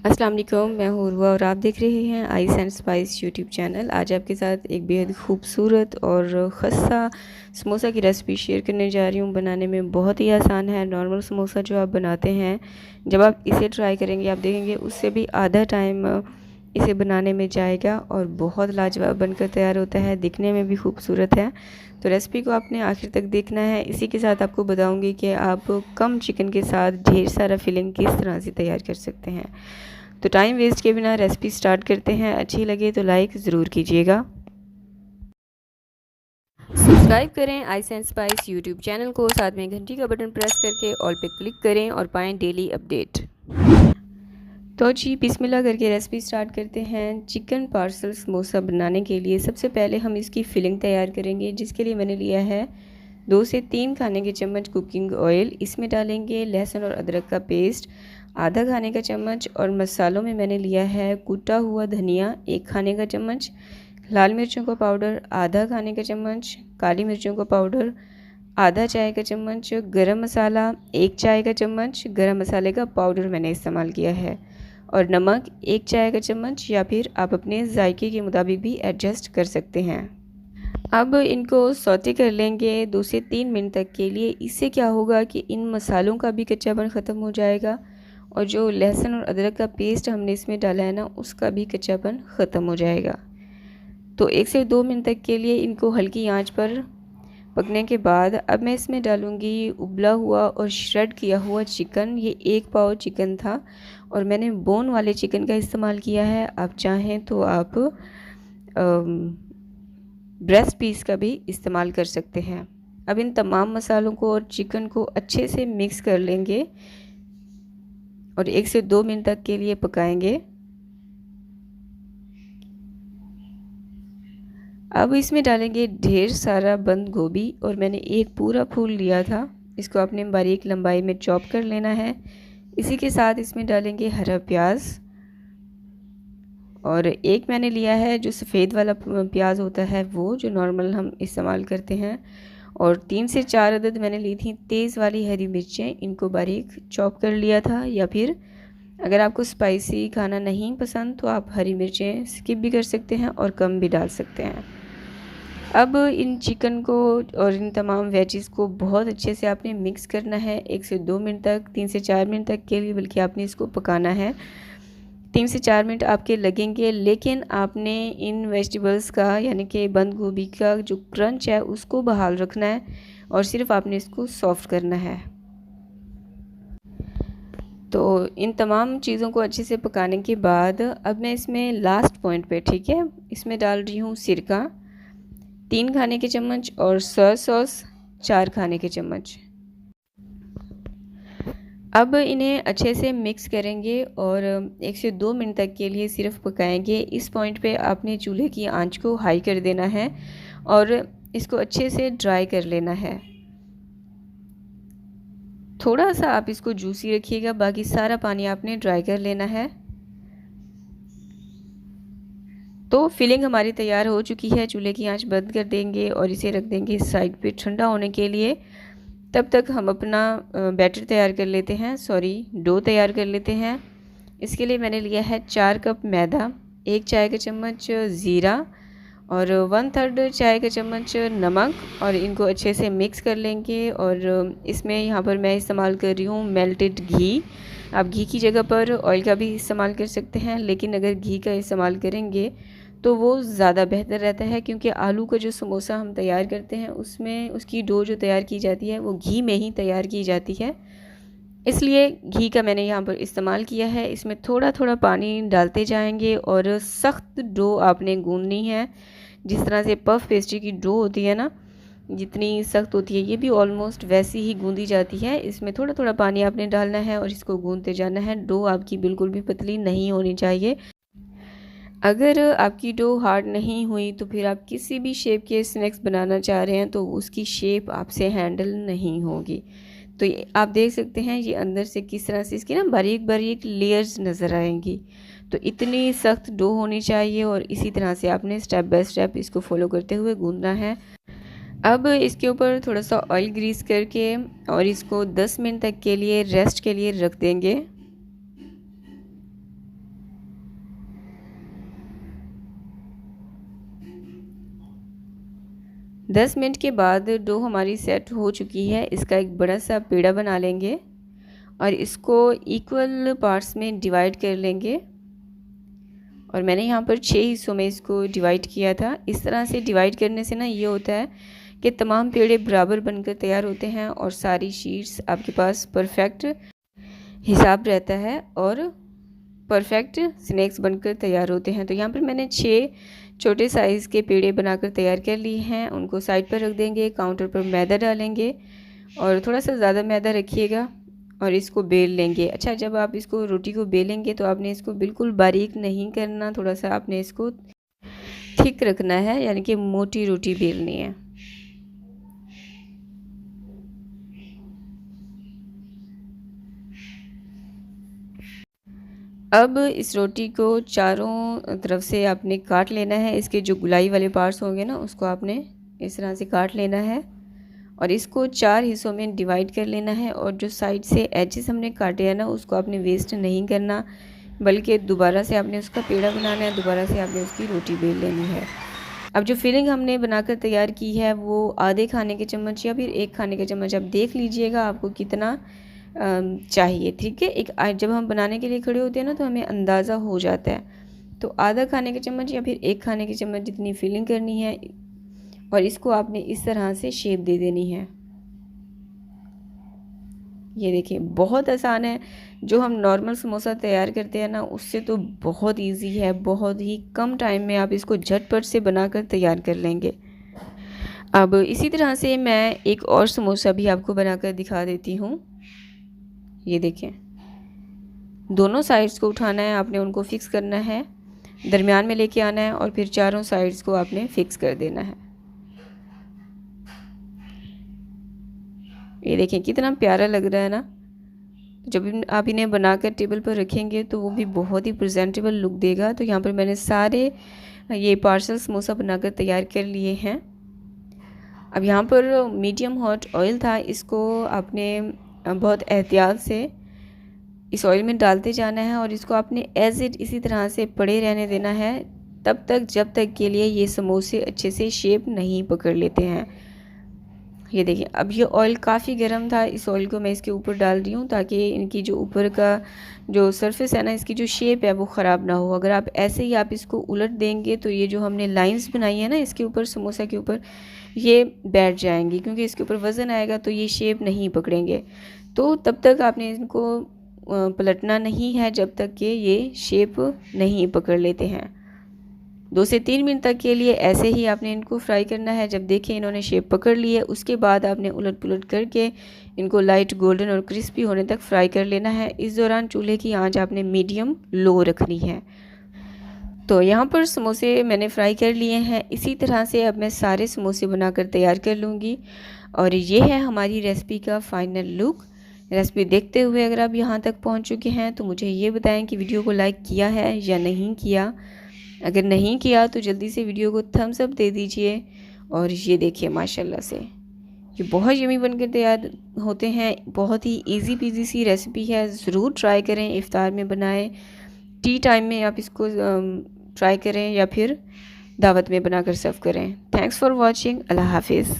अस्सलाम वालेकुम, मैं हूँ उर्वा और आप देख रहे हैं ice and spice YouTube channel. आज आपके साथ एक बेहद खूबसूरत और खस्ता समोसा की रेसिपी शेयर करने जा रही हूँ। बनाने में बहुत ही आसान है। नॉर्मल समोसा जो आप बनाते हैं, जब आप इसे ट्राई करेंगे आप देखेंगे उससे भी आधा टाइम इसे बनाने में जाएगा और बहुत लाजवाब बनकर तैयार होता है। दिखने में भी खूबसूरत है। तो रेसिपी को आपने आखिर तक देखना है। इसी के साथ आपको बताऊंगी कि आप कम चिकन के साथ ढेर सारा फिलिंग किस तरह से तैयार कर सकते हैं। तो टाइम वेस्ट के बिना रेसिपी स्टार्ट करते हैं। अच्छी लगे तो लाइक ज़रूर कीजिएगा। सब्सक्राइब करें ice and spice YouTube channel को, साथ में घंटी का बटन प्रेस करके ऑल पे क्लिक करें और पाएं डेली अपडेट। तो जी बिस्मिल्लाह करके रेसिपी स्टार्ट करते हैं। चिकन पार्सल समोसा बनाने के लिए सबसे पहले हम इसकी फिलिंग तैयार करेंगे, जिसके लिए मैंने लिया है 2 से 3 खाने के चम्मच कुकिंग ऑयल। इसमें डालेंगे लहसुन और अदरक का पेस्ट आधा खाने का चम्मच, और मसालों में मैंने लिया है कुटा हुआ धनिया 1 खाने का चम्मच, लाल मिर्चों का पाउडर आधा खाने का चम्मच, काली मिर्चों का पाउडर आधा चाय का चम्मच, गरम मसाला 1 चाय का चम्मच, गरम मसाले का पाउडर मैंने इस्तेमाल किया है, और नमक 1 चाय का चम्मच, या फिर आप अपने जायके के मुताबिक भी एडजस्ट कर सकते हैं। अब इनको सौते कर लेंगे 2 से 3 मिनट तक के लिए। इससे क्या होगा कि इन मसालों का भी कच्चापन ख़त्म हो जाएगा, और जो लहसुन और अदरक का पेस्ट हमने इसमें डाला है ना, उसका भी कच्चापन ख़त्म हो जाएगा। तो 1 से 2 मिनट तक के लिए इनको हल्की आंच पर पकने के बाद अब मैं इसमें डालूँगी उबला हुआ और श्रेड किया हुआ चिकन। ये 1 पाव चिकन था और मैंने बोन वाले चिकन का इस्तेमाल किया है। आप चाहें तो आप ब्रेस्ट पीस का भी इस्तेमाल कर सकते हैं। अब इन तमाम मसालों को और चिकन को अच्छे से मिक्स कर लेंगे और 1 से 2 मिनट तक के लिए पकाएंगे। अब इसमें डालेंगे ढेर सारा बंद गोभी, और मैंने एक पूरा फूल लिया था। इसको आपने बारीक लंबाई में चॉप कर लेना है। इसी के साथ इसमें डालेंगे हरा प्याज, और एक मैंने लिया है जो सफ़ेद वाला प्याज होता है, वो जो नॉर्मल हम इस्तेमाल करते हैं, और 3 से 4 अदद मैंने ली थी तेज़ वाली हरी मिर्चें। इनको बारीक चॉप कर लिया था, या फिर अगर आपको स्पाइसी खाना नहीं पसंद तो आप हरी मिर्चें स्किप भी कर सकते हैं और कम भी डाल सकते हैं। अब इन चिकन को और इन तमाम वेजिस को बहुत अच्छे से आपने मिक्स करना है 1 से 2 मिनट तक, 3 से 4 मिनट तक के लिए, बल्कि आपने इसको पकाना है। 3 से 4 मिनट आपके लगेंगे, लेकिन आपने इन वेजिटेबल्स का यानी कि बंद गोभी का जो क्रंच है उसको बहाल रखना है, और सिर्फ आपने इसको सॉफ्ट करना है। तो इन तमाम चीज़ों को अच्छे से पकाने के बाद अब मैं इसमें लास्ट पॉइंट पे, ठीक है, इसमें डाल रही हूँ सिरका 3 खाने के चम्मच और सोया सॉस 4 खाने के चम्मच। अब इन्हें अच्छे से मिक्स करेंगे और 1 से 2 मिनट तक के लिए सिर्फ पकाएंगे। इस पॉइंट पे आपने चूल्हे की आंच को हाई कर देना है और इसको अच्छे से ड्राई कर लेना है। थोड़ा सा आप इसको जूसी रखिएगा, बाकी सारा पानी आपने ड्राई कर लेना है। तो फिलिंग हमारी तैयार हो चुकी है। चूल्हे की आंच बंद कर देंगे और इसे रख देंगे साइड पे ठंडा होने के लिए। तब तक हम अपना बैटर तैयार कर लेते हैं, डो तैयार कर लेते हैं। इसके लिए मैंने लिया है 4 कप मैदा, 1 चाय का चम्मच ज़ीरा और 1/3 चाय का चम्मच नमक, और इनको अच्छे से मिक्स कर लेंगे। और इसमें यहाँ पर मैं इस्तेमाल कर रही हूँ मेल्टेड घी। आप घी की जगह पर ऑयल का भी इस्तेमाल कर सकते हैं, लेकिन अगर घी का इस्तेमाल करेंगे तो वो ज़्यादा बेहतर रहता है, क्योंकि आलू का जो समोसा हम तैयार करते हैं उसमें उसकी डो जो तैयार की जाती है वो घी में ही तैयार की जाती है। इसलिए घी का मैंने यहाँ पर इस्तेमाल किया है। इसमें थोड़ा थोड़ा पानी डालते जाएंगे और सख्त डो आपने गूंदनी है। जिस तरह से पफ पेस्ट्री की डो होती है ना, जितनी सख्त होती है ये भी ऑलमोस्ट वैसी ही गूंदी जाती है। इसमें थोड़ा थोड़ा पानी आपने डालना है और इसको गूंदते जाना है। डो आपकी बिल्कुल भी पतली नहीं होनी चाहिए। अगर आपकी डो हार्ड नहीं हुई तो फिर आप किसी भी शेप के स्नैक्स बनाना चाह रहे हैं तो उसकी शेप आपसे हैंडल नहीं होगी। तो ये आप देख सकते हैं ये अंदर से किस तरह से इसकी ना बारीक बारीक लेयर्स नज़र आएंगी। तो इतनी सख्त डो होनी चाहिए, और इसी तरह से आपने स्टेप बाय स्टेप इसको फॉलो करते हुए गूंदना है। अब इसके ऊपर थोड़ा सा ऑयल ग्रीस करके और इसको 10 मिनट तक के लिए रेस्ट के लिए रख देंगे। 10 मिनट के बाद डो हमारी सेट हो चुकी है। इसका एक बड़ा सा पेड़ा बना लेंगे और इसको इक्वल पार्ट्स में डिवाइड कर लेंगे। और मैंने यहाँ पर 6 हिस्सों में इसको डिवाइड किया था। इस तरह से डिवाइड करने से ना ये होता है कि तमाम पेड़े बराबर बनकर तैयार होते हैं और सारी शीट्स आपके पास परफेक्ट हिसाब रहता है और परफेक्ट स्नैक्स बनकर तैयार होते हैं। तो यहाँ पर मैंने 6 छोटे साइज़ के पेड़े बनाकर तैयार कर लिए हैं। उनको साइड पर रख देंगे, काउंटर पर मैदा डालेंगे और थोड़ा सा ज़्यादा मैदा रखिएगा और इसको बेल लेंगे। अच्छा, जब आप इसको रोटी को बेलेंगे तो आपने इसको बिल्कुल बारीक नहीं करना, थोड़ा सा आपने इसको थिक रखना है, यानी कि मोटी रोटी बेलनी है। अब इस रोटी को चारों तरफ से आपने काट लेना है। इसके जो गुलाई वाले पार्ट्स होंगे ना, उसको आपने इस तरह से काट लेना है और इसको 4 हिस्सों में डिवाइड कर लेना है। और जो साइड से एजेस हमने काटे हैं ना, उसको आपने वेस्ट नहीं करना, बल्कि दोबारा से आपने उसका पेड़ा बनाना है, दोबारा से आपने उसकी रोटी बेल लेनी है। अब जो फिलिंग हमने बनाकर तैयार की है वो आधे खाने के चम्मच या फिर 1 खाने का चम्मच, आप देख लीजिएगा आपको कितना चाहिए। ठीक है, एक जब हम बनाने के लिए खड़े होते हैं ना तो हमें अंदाज़ा हो जाता है। तो आधा खाने का चम्मच या फिर 1 खाने के चम्मच जितनी फिलिंग करनी है और इसको आपने इस तरह से शेप दे देनी है। ये देखिए, बहुत आसान है। जो हम नॉर्मल समोसा तैयार करते हैं ना, उससे तो बहुत इजी है। बहुत ही कम टाइम में आप इसको झटपट से बनाकर तैयार कर लेंगे। अब इसी तरह से मैं एक और समोसा भी आपको बनाकर दिखा देती हूँ। ये देखें, दोनों साइड्स को उठाना है आपने, उनको फिक्स करना है, दरमियान में लेके आना है और फिर चारों साइड्स को आपने फिक्स कर देना है। ये देखें कितना प्यारा लग रहा है ना। जब आप इन्हें बनाकर टेबल पर रखेंगे तो वो भी बहुत ही प्रेजेंटेबल लुक देगा। तो यहाँ पर मैंने सारे ये पार्सल समोसा बनाकर तैयार कर लिए हैं। अब यहाँ पर मीडियम हॉट ऑयल था, इसको आपने बहुत एहतियात से इस ऑयल में डालते जाना है और इसको आपने एज इट इसी तरह से पड़े रहने देना है तब तक जब तक के लिए ये समोसे अच्छे से शेप नहीं पकड़ लेते हैं। ये देखिए, अब ये ऑयल काफ़ी गर्म था, इस ऑयल को मैं इसके ऊपर डाल रही हूँ ताकि इनकी जो ऊपर का जो सरफेस है ना, इसकी जो शेप है वो ख़राब ना हो। अगर आप ऐसे ही आप इसको उलट देंगे तो ये जो हमने लाइंस बनाई है ना इसके ऊपर, समोसा के ऊपर, ये बैठ जाएंगी क्योंकि इसके ऊपर वज़न आएगा तो ये शेप नहीं पकड़ेंगे। तो तब तक आपने इनको पलटना नहीं है जब तक कि ये शेप नहीं पकड़ लेते हैं। 2 से 3 मिनट तक के लिए ऐसे ही आपने इनको फ्राई करना है। जब देखें इन्होंने शेप पकड़ ली है, उसके बाद आपने उलट पुलट करके इनको लाइट गोल्डन और क्रिस्पी होने तक फ्राई कर लेना है। इस दौरान चूल्हे की आंच आपने मीडियम लो रखनी है। तो यहाँ पर समोसे मैंने फ्राई कर लिए हैं। इसी तरह से अब मैं सारे समोसे बनाकर तैयार कर लूँगी और ये है हमारी रेसिपी का फाइनल लुक। रेसिपी देखते हुए अगर आप यहाँ तक पहुँच चुके हैं तो मुझे ये बताएं कि वीडियो को लाइक किया है या नहीं किया। अगर नहीं किया तो जल्दी से वीडियो को थम्स अप दे दीजिए। और ये देखिए, माशाल्लाह से ये बहुत यमी बनकर तैयार होते हैं। बहुत ही इजी पीजी सी रेसिपी है, ज़रूर ट्राई करें। इफ्तार में बनाएं, टी टाइम में आप इसको ट्राई करें या फिर दावत में बनाकर सर्व करें। Thanks for watching. अल्लाह हाफिज़।